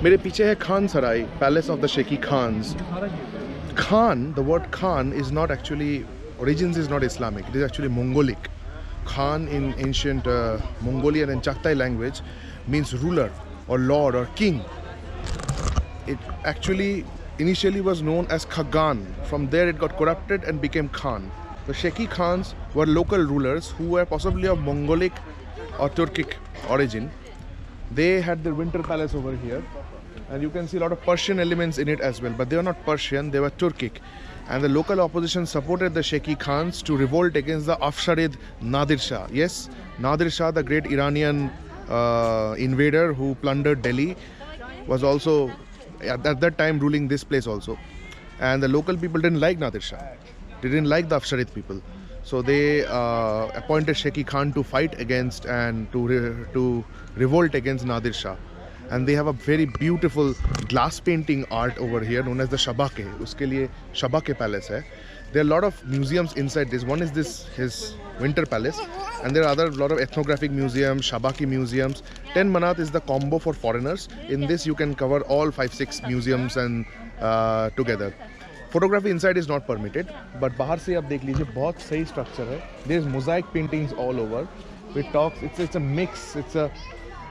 मेरे पीछे है Khan Saray, palace of the Sheki Khans. Khan, the word Khan is not actually, origins is not Islamic, it is actually Mongolic. Khan in ancient Mongolian and Chagatai language means ruler or lord or king. It actually initially was known as Khagan. From there it got corrupted and became Khan. The Sheki Khans were local rulers who were possibly of Mongolic or Turkic origin. They had their winter palace over here, and you can see a lot of Persian elements in it as well, but they were not Persian, they were Turkic. And the local opposition supported the Sheki Khans to revolt against the Afsharid Nadir Shah. Yes, Nadir Shah, the great Iranian invader who plundered Delhi, was also at that time ruling this place also. And the local people didn't like Nadir Shah, they didn't like the Afsharid people. So they appointed Sheki Khan to fight against and to revolt against Nadir Shah. And they have a very beautiful glass painting art over here known as the Shabake. Uske liye Shabake Palace hai. There are a lot of museums inside this. One is his winter palace, and there are other lot of ethnographic museums, Shabaki museums. 10 manat is the combo for foreigners. In this you can cover all 5-6 museums and together. Photography inside is not permitted, but बाहर से आप देख लीजिए बहुत सही structure है. There is mosaic paintings all over. It talks. It's a mix.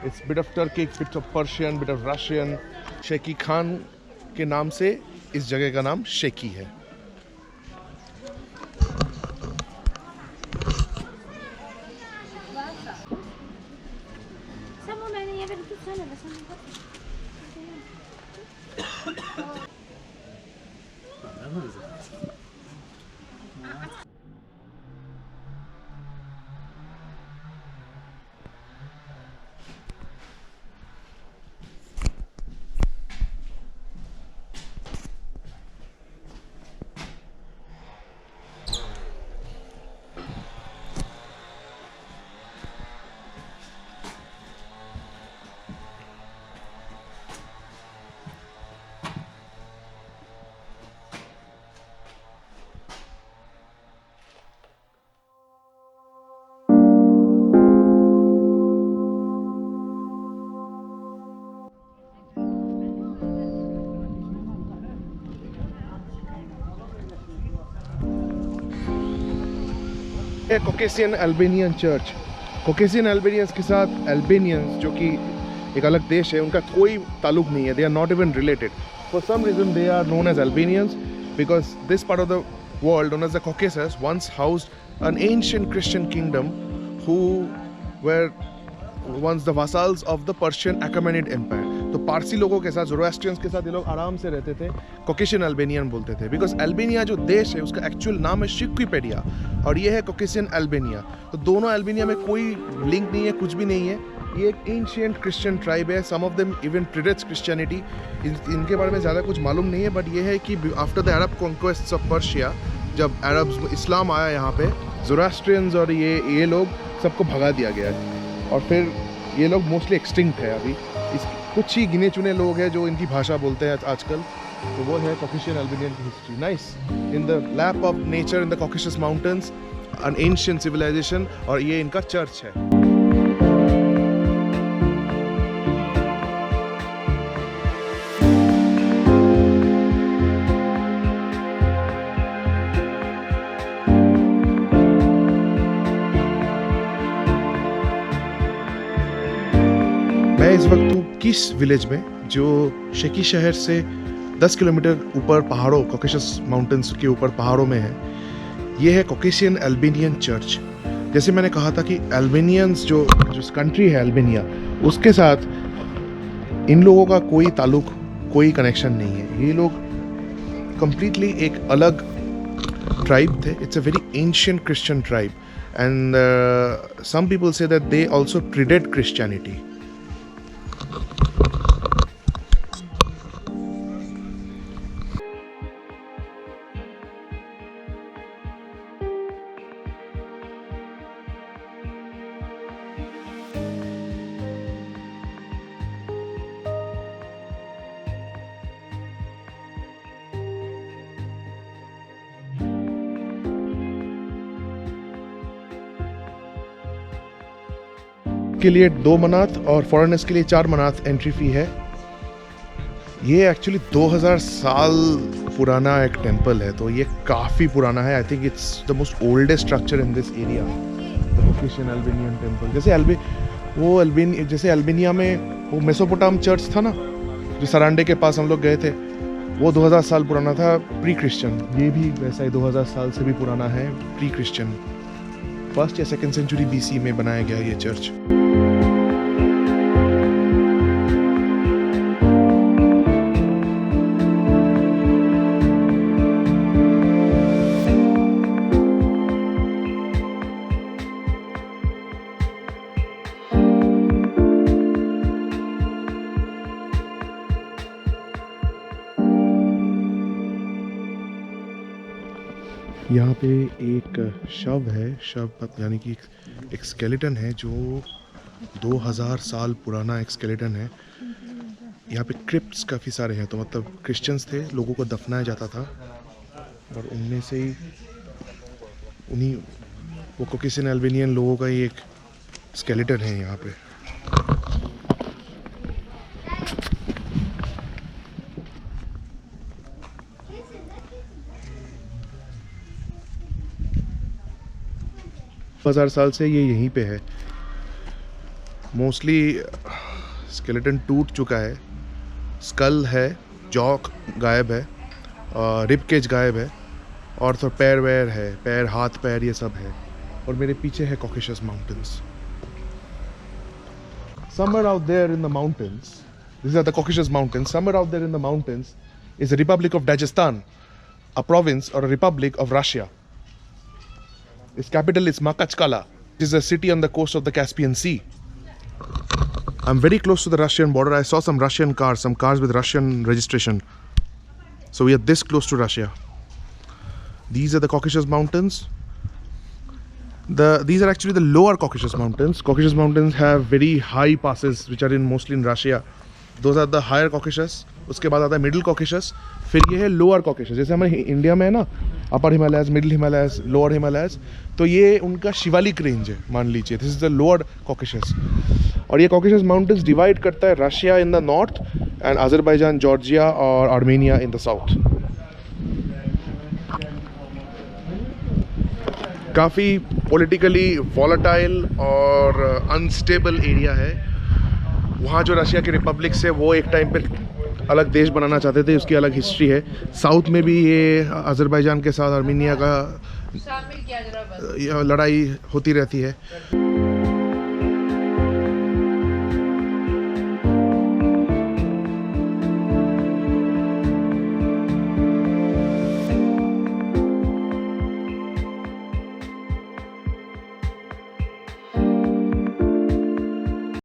It's bit of Turkic, bit of Persian, bit of Russian. Shaky Khan के नाम से इस जगह का नाम शेकी है. Caucasian Albanian Church. Caucasian Albanians के साथ Albanians जो कि एक अलग देश है, उनका कोई ताल्लुक नहीं है. They are not even related. For some reason they are known as Albanians because this part of the world known as the Caucasus once housed an ancient Christian kingdom who were once the vassals of the Persian Achaemenid Empire. तो पारसी लोगों के साथ, Zoroastrians के साथ ये लोग आराम से रहते थे. Caucasian Albanian बोलते थे because Albania जो देश है उसका एक्चुअल नाम है शिक्विपेडिया और ये है Caucasian Albania. तो दोनों अल्बानिया में कोई लिंक नहीं है, कुछ भी नहीं है. ये एक एंशिएंट क्रिश्चियन ट्राइब है. सम ऑफ देम इवन प्रीडेट्स क्रिश्चियनिटी. इनके बारे में ज़्यादा कुछ मालूम नहीं है, बट ये है कि after the Arab conquests of Persia, जब अरब्स इस्लाम आया यहाँ पे, ज़ोरास्ट्रियंस और ये लोग सबको भगा दिया गया और फिर ये लोग मोस्टली एक्सटिंक्ट है अभी. कुछ ही गिने चुने लोग हैं जो इनकी भाषा बोलते हैं आजकल. तो वो है Caucasian Albanian की history. Nice. In the lap of nature in the Caucasus mountains, an ancient civilisation. और ये इनका चर्च है. मैं इस वक्त हूँ किस विलेज में, जो शेकी शहर से 10 किलोमीटर ऊपर पहाड़ों, Caucasus माउंटेन्स के ऊपर पहाड़ों में है. ये है Caucasian Albanian चर्च. जैसे मैंने कहा था कि अल्बानियंस जो कंट्री है अल्बानिया, उसके साथ इन लोगों का कोई ताल्लुक, कोई कनेक्शन नहीं है. ये लोग कंप्लीटली एक अलग ट्राइब थे. It's a very ancient Christian tribe and some people say that they also predate Christianity. के लिए 2 मनात और फॉरेनर्स के लिए 4 मनात एंट्री फी है। ये एक्चुअली 2000 साल पुराना एक टेंपल है, तो ये काफ़ी पुराना है। I think it's the most oldest structure in this area, the Christian Albanian temple. जैसे अल्बानिया में वो मेसोपोटाम चर्च था ना, जो सरांडे के पास हम लोग गए थे, वो 2000 साल पुराना था प्री क्रिश्चियन। ये भी वैसा ही 2000 साल से भी पुराना है, प्री क्रिश्चियन। 1st या 2nd सेंचुरी BC में बनाया गया ये चर्च। यहाँ पे एक शव है, यानी कि एक स्केलेटन है जो 2000 साल पुराना एक स्केलेटन है। यहाँ पे क्रिप्ट्स काफ़ी सारे हैं, तो मतलब क्रिश्चियंस थे, लोगों को दफनाया जाता था और उनमें से ही वो कॉकेशियन अल्बानियन लोगों का ही एक स्केलेटन है यहाँ पे। हजार साल से ये यहीं पे है। मोस्टली स्केलेटन टूट चुका है, स्कल है, जॉ गायब है, रिब केज गायब है और तो पैर है, पैर हाथ पैर ये सब है। और मेरे पीछे है Caucasus mountains. Somewhere out there in the mountains, these are the Caucasus Mountains. Somewhere out there in the mountains is the Republic of Dagestan, a province or a republic of Russia. Its capital is Makhachkala. It is a city on the coast of the Caspian Sea. I'm very close to the Russian border. I saw some Russian cars, some cars with Russian registration. So we are this close to Russia. These are the Caucasus Mountains. These are actually the lower Caucasus Mountains. Caucasus Mountains have very high passes, which are mostly in Russia. Those are the higher Caucasus. उसके बाद आता है middle Caucasus, फिर ये है lower Caucasus. जैसे हमारे India में है ना, upper Himalayas, middle Himalayas, lower Himalayas, तो ये उनका शिवालिक रेंज है, मान लीजिए। This is the lower Caucasus. और ये कॉकेशस माउंटेन्स डिवाइड करता है Russia in the north and Azerbaijan, Georgia और आर्मेनिया इन द साउथ। काफ़ी पॉलिटिकली वॉलेटाइल और अनस्टेबल एरिया है। वहाँ जो रशिया के रिपब्लिक से वो एक टाइम पे अलग देश बनाना चाहते थे, उसकी अलग हिस्ट्री है। साउथ में भी ये अजरबैजान के साथ आर्मेनिया का लड़ाई होती रहती है।